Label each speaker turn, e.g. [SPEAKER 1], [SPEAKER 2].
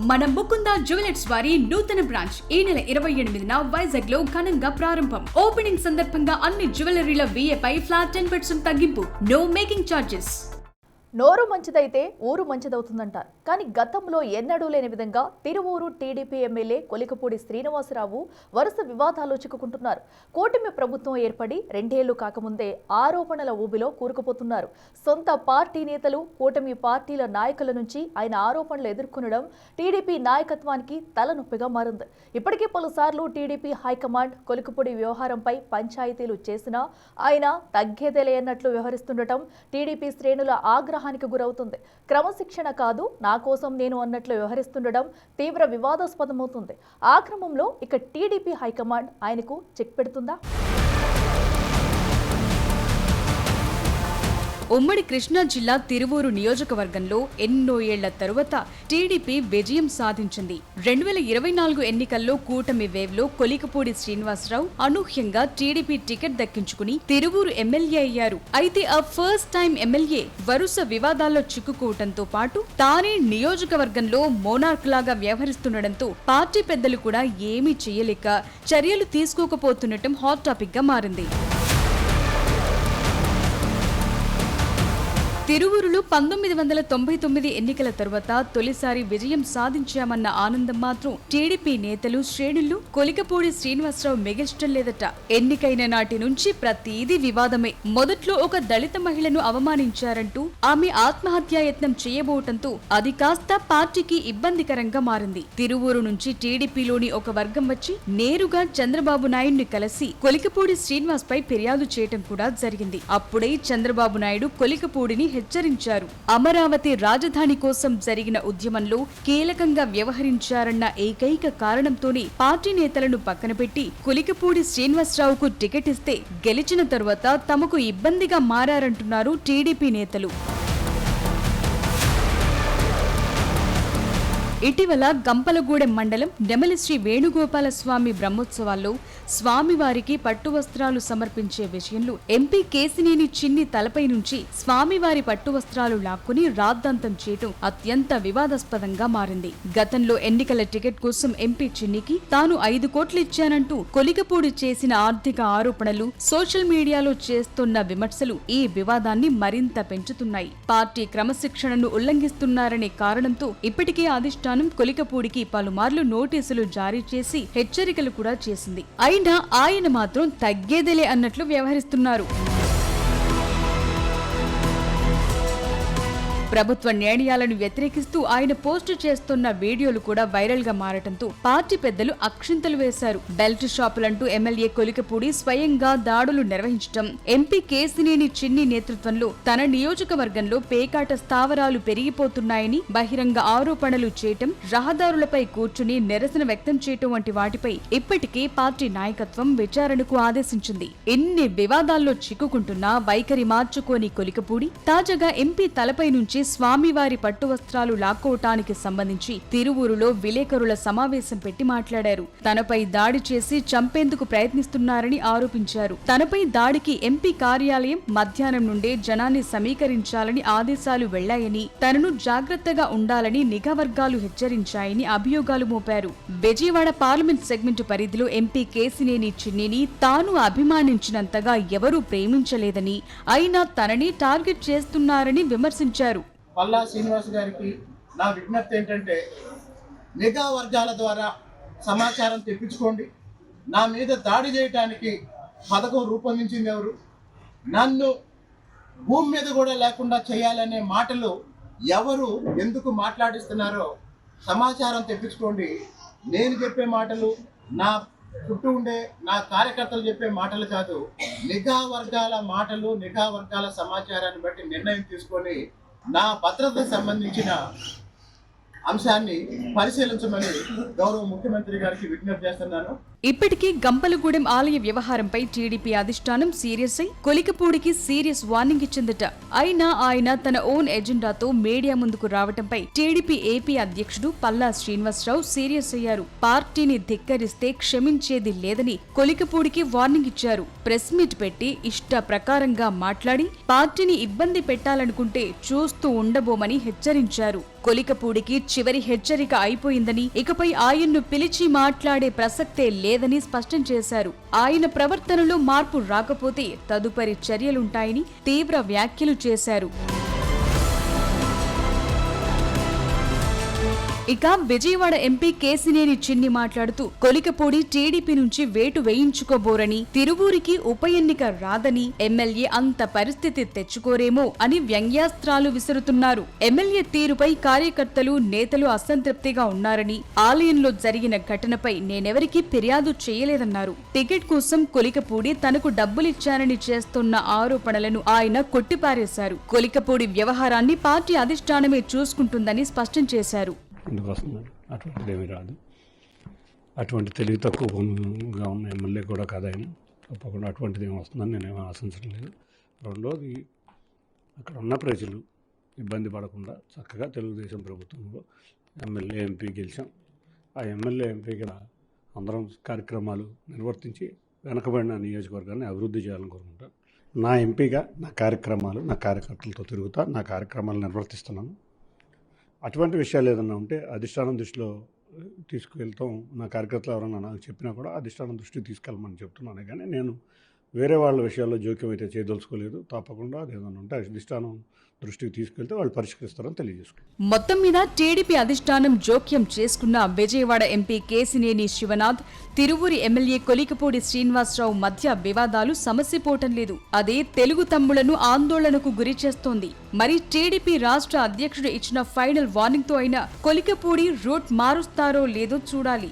[SPEAKER 1] మన ముకుంద జ్యువెలర్స్ వారి నూతన బ్రాంచ్ ఈ నెల 28న వైజాగ్ లో ఘనంగా ప్రారంభం. ఓపెనింగ్ సందర్భంగా అన్ని జ్యువెలరీల VA పై ఫ్లాట్ 10% తగ్గింపు. No making charges.
[SPEAKER 2] నోరు మంచిదైతే ఊరు మంచిదవుతుందంటారు. కానీ గతంలో ఎన్నడూ లేని విధంగా తిరువూరు టీడీపీ ఎమ్మెల్యే కొలికపూడి శ్రీనివాసరావు వరుస వివాదాల్లో చిక్కుకుంటున్నారు. కూటమి ప్రభుత్వం ఏర్పడి 2 ఏళ్లు కాకముందే ఆరోపణల ఊబిలో కూరుకుపోతున్నారు. సొంత పార్టీ నేతలు, కూటమి పార్టీల నాయకుల నుంచి ఆయన ఆరోపణలు ఎదుర్కొనడం టీడీపీ నాయకత్వానికి తలనొప్పిగా మారింది. ఇప్పటికే పలుసార్లు టీడీపీ హైకమాండ్ కొలికపూడి వ్యవహారంపై పంచాయతీలు చేసినా ఆయన తగ్గేదేలే అన్నట్లు వ్యవహరిస్తుండటం టీడీపీ శ్రేణుల ఆగ్రహానికి గురవుతుంది. క్రమశిక్షణ కాదు, నా కోసం నేను అన్నట్లు వ్యవహరిస్తుండడం తీవ్ర వివాదాస్పదమవుతుంది. ఆ క్రమంలో ఇక టీడీపీ హైకమాండ్ ఆయనకు చెక్ పెడుతుందా?
[SPEAKER 1] ఉమ్మడి కృష్ణా జిల్లా తిరువూరు నియోజకవర్గంలో ఎన్నో ఏళ్ల తరువాత టీడీపీ విజయం సాధించింది. 2024 ఎన్నికల్లో కూటమి వేవ్లో కొలికపూడి శ్రీనివాసరావు అనూహ్యంగా టీడీపీ టికెట్ దక్కించుకుని తిరువూరు ఎమ్మెల్యే అయ్యారు. అయితే ఆ ఫస్ట్ టైం ఎమ్మెల్యే వరుస వివాదాల్లో చిక్కుకోవడంతో పాటు తానే నియోజకవర్గంలో మోనార్క్ లాగా వ్యవహరిస్తుండటంతో పార్టీ పెద్దలు కూడా ఏమీ చేయలేక చర్యలు తీసుకోకపోతుండటం హాట్ టాపిక్ గా మారింది. తిరువూరులో 1999 ఎన్నికల తరువాత తొలిసారి విజయం సాధించామన్న ఆనందం మాత్రం టీడీపీ నేతలు, శ్రేణులు కొలికపూడి శ్రీనివాసరావు మిగిల్చడం లేదట. ఎన్నికైన నాటి నుంచి ప్రతిదీ వివాదమే. మొదట్లో ఒక దళిత మహిళను అవమానించారంటూ ఆమె ఆత్మహత్యాయత్నం చేయబోవటంతో అది కాస్త పార్టీకి ఇబ్బందికరంగా మారింది. తిరువూరు నుంచి టీడీపీలోని ఒక వర్గం వచ్చి నేరుగా చంద్రబాబు నాయుడిని కలిసి కొలికపూడి శ్రీనివాస్ పై ఫిర్యాదు చేయటం కూడా జరిగింది. అప్పుడే చంద్రబాబు నాయుడు కొలికపూడిని హెచ్చరించారు. అమరావతి రాజధాని కోసం జరిగిన ఉద్యమంలో కీలకంగా వ్యవహరించారన్న ఏకైక కారణంతోనే పార్టీ నేతలను పక్కన పెట్టి కొలికపూడి శ్రీనివాసరావుకు టికెట్ ఇస్తే గెలిచిన తరువాత తమకు ఇబ్బందిగా మారారంటున్నారు టీడీపీ నేతలు. ఇటీవల గంపలగూడెం మండలం నెమలి శ్రీ వేణుగోపాల స్వామి బ్రహ్మోత్సవాల్లో స్వామివారికి పట్టు వస్త్రాలు సమర్పించే విషయంలో ఎంపీ కేసినేని చిన్ని తలపై నుంచి స్వామివారి పట్టు వస్త్రాలు లాక్కుని రాద్ధాంతం చేయటం అత్యంత వివాదాస్పదంగా మారింది. గతంలో ఎన్నికల టికెట్ కోసం ఎంపీ చిన్నికి తాను 5 కోట్లు ఇచ్చానంటూ కొలికపూడి చేసిన ఆర్థిక ఆరోపణలు, సోషల్ మీడియాలో చేస్తున్న విమర్శలు ఈ వివాదాన్ని మరింత పెంచుతున్నాయి. పార్టీ క్రమశిక్షణను ఉల్లంఘిస్తున్నారనే కారణంతో ఇప్పటికే అధిష్టానం కొలికపూడికి పలుమార్లు నోటీసులు జారీ చేసి హెచ్చరికలు కూడా చేసింది. అయినా ఆయన మాత్రం తగ్గేదేలే అన్నట్లు వ్యవహరిస్తున్నారు. ప్రభుత్వ నిర్ణయాలను వ్యతిరేకిస్తూ ఆయన పోస్టు చేస్తున్న వీడియోలు కూడా వైరల్ గా మారటంతో పార్టీ పెద్దలు అక్షింతలు వేశారు. బెల్ట్ షాపులంటూ ఎమ్మెల్యే కొలికపూడి స్వయంగా దాడులు నిర్వహించడం, ఎంపీ కేసినేని చిన్ని నేతృత్వంలో తన నియోజకవర్గంలో పేకాట స్థావరాలు పెరిగిపోతున్నాయని బహిరంగ ఆరోపణలు చేయటం, రహదారులపై కూర్చుని నిరసన వ్యక్తం చేయటం వంటి వాటిపై ఇప్పటికే పార్టీ నాయకత్వం విచారణకు ఆదేశించింది. ఎన్ని వివాదాల్లో చిక్కుకుంటున్నా వైఖరి మార్చుకోని కొలికపూడి తాజాగా ఎంపీ తలపై నుంచి స్వామివారి పట్టు వస్త్రాలు లాక్కోవటానికి సంబంధించి తిరువూరులో విలేకరుల సమావేశం పెట్టి మాట్లాడారు. తనపై దాడి చేసి చంపేందుకు ప్రయత్నిస్తున్నారని ఆరోపించారు. తనపై దాడికి ఎంపీ కార్యాలయం మధ్యాహ్నం నుండే జనాన్ని సమీకరించాలని ఆదేశాలు వెళ్లాయని, తనను జాగ్రత్తగా ఉండాలని నిఘా వర్గాలు హెచ్చరించాయని అభియోగాలు మోపారు. విజయవాడ పార్లమెంట్ సెగ్మెంట్ పరిధిలో ఎంపీ కేసినేని చిన్నిని తాను అభిమానించినంతగా ఎవరూ ప్రేమించలేదని, అయినా తనని టార్గెట్ చేస్తున్నారని విమర్శించారు.
[SPEAKER 3] పల్లా శ్రీనివాస్ గారికి నా విజ్ఞప్తి ఏంటంటే, నిఘా వర్గాల ద్వారా సమాచారం తెప్పించుకోండి. నా మీద దాడి చేయడానికి పథకం రూపొందించింది ఎవరు, నన్ను భూమి మీద కూడా లేకుండా చేయాలనే మాటలు ఎవరు ఎందుకు మాట్లాడిస్తున్నారో సమాచారం తెప్పించుకోండి. నేను చెప్పే మాటలు, నా చుట్టూ ఉండే నా కార్యకర్తలు చెప్పే మాటలు కాదు, నిఘా వర్గాల మాటలు, నిఘా వర్గాల సమాచారాన్ని బట్టి నిర్ణయం తీసుకొని నా భద్రతకు సంబంధించిన అంశాన్ని పరిశీలించమని గౌరవ ముఖ్యమంత్రి గారికి విజ్ఞప్తి చేస్తున్నాను.
[SPEAKER 1] ఇప్పటికీ గంపలగూడెం ఆలయ వ్యవహారంపై టీడీపీ అధిష్టానం సీరియస్ అయి కొలికపూడికి సీరియస్ వార్నింగ్ ఇచ్చిందట. అయినా ఆయన తన ఓన్ ఎజెండాతో మీడియా ముందుకు రావటంపై టీడీపీ ఏపీ అధ్యక్షుడు పల్లా శ్రీనివాసరావు సీరియస్ అయ్యారు. పార్టీని ధిక్కరిస్తే క్షమించేది లేదని కొలికపూడికి వార్నింగ్ ఇచ్చారు. ప్రెస్ మీట్ పెట్టి ఇష్ట ప్రకారంగా మాట్లాడి పార్టీని ఇబ్బంది పెట్టాలనుకుంటే చూస్తూ ఉండబోమని హెచ్చరించారు. కొలికపూడికి చివరి హెచ్చరిక అయిపోయిందని, ఇకపై ఆయన్ను పిలిచి మాట్లాడే ప్రసక్తే లేదని స్పష్టం చేశారు. ఆయన ప్రవర్తనలో మార్పు రాకపోతే తదుపరి చర్యలుంటాయని తీవ్ర వ్యాఖ్యలు చేశారు. ఇక విజయవాడ ఎంపీ కేసినేని చిన్ని మాట్లాడుతూ కొలికపూడి టీడీపీ నుంచి వేటు వేయించుకోబోరని, తిరువూరికి ఉప ఎన్నిక రాదని, ఎమ్మెల్యే అంత పరిస్థితి తెచ్చుకోరేమో అని వ్యంగ్యాస్త్రాలు విసురుతున్నారు. ఎమ్మెల్యే తీరుపై కార్యకర్తలు, నేతలు అసంతృప్తిగా ఉన్నారని, ఆలయంలో జరిగిన ఘటనపై నేనెవరికీ ఫిర్యాదు చేయలేదన్నారు. టికెట్ కోసం కొలికపూడి తనకు డబ్బులిచ్చారని చేస్తున్న ఆరోపణలను ఆయన కొట్టిపారేశారు. కొలికపూడి వ్యవహారాన్ని పార్టీ అధిష్టానమే చూసుకుంటుందని స్పష్టం చేశారు.
[SPEAKER 4] ఎందుకు వస్తుందని అటువంటిది ఏమీ రాదు. అటువంటి తెలివి తక్కువగా ఉన్న ఎమ్మెల్యే కూడా కాదు ఆయన. తప్పకుండా అటువంటిది ఏమి వస్తుందని నేనేమీ ఆశించడం లేదు. రెండోది, అక్కడ ఉన్న ప్రజలు ఇబ్బంది పడకుండా చక్కగా తెలుగుదేశం ప్రభుత్వంలో ఎమ్మెల్యే ఎంపీ గెలిచాం. ఆ ఎమ్మెల్యే ఎంపీగా అందరం కార్యక్రమాలు నిర్వర్తించి వెనకబడిన నియోజకవర్గాన్ని అభివృద్ధి చేయాలని కోరుకుంటాను. నా ఎంపీగా నా కార్యక్రమాలు, నా కార్యకర్తలతో తిరుగుతా, నా కార్యక్రమాలు నిర్వర్తిస్తున్నాను. అటువంటి విషయాలు ఏదన్నా ఉంటే అధిష్టానం దృష్టిలో తీసుకువెళ్తాం. నా కార్యకర్తలు ఎవరన్నా నాకు చెప్పినా కూడా అధిష్టానం దృష్టికి తీసుకెళ్ళమని చెప్తున్నాను. కానీ నేను వేరే వాళ్ళ విషయాల్లో జోక్యం అయితే చేయదలుచుకోలేదు. తప్పకుండా అది ఏదన్నా ఉంటే అధిష్టానం దృష్టికి తీసుకెళ్తే వాళ్ళు పరిష్కరిస్తారని తెలియజేసుకుంటారు.
[SPEAKER 1] మొత్తం మీద టీడీపీ అధిష్టానం జోక్యం చేసుకున్న విజయవాడ ఎంపీ కేసినేని శివనాథ్, తిరువూరి ఎమ్మెల్యే కొలికపూడి శ్రీనివాసరావు మధ్య వివాదాలు సమసిపోవటం లేదు. అదే తెలుగు తమ్ముళ్లను ఆందోళనకు గురి చేస్తోంది. మరి టీడీపీ రాష్ట్ర అధ్యక్షుడు ఇచ్చిన ఫైనల్ వార్నింగ్ తో అయినా కొలికపూడి రూట్ మారుస్తారో లేదో చూడాలి.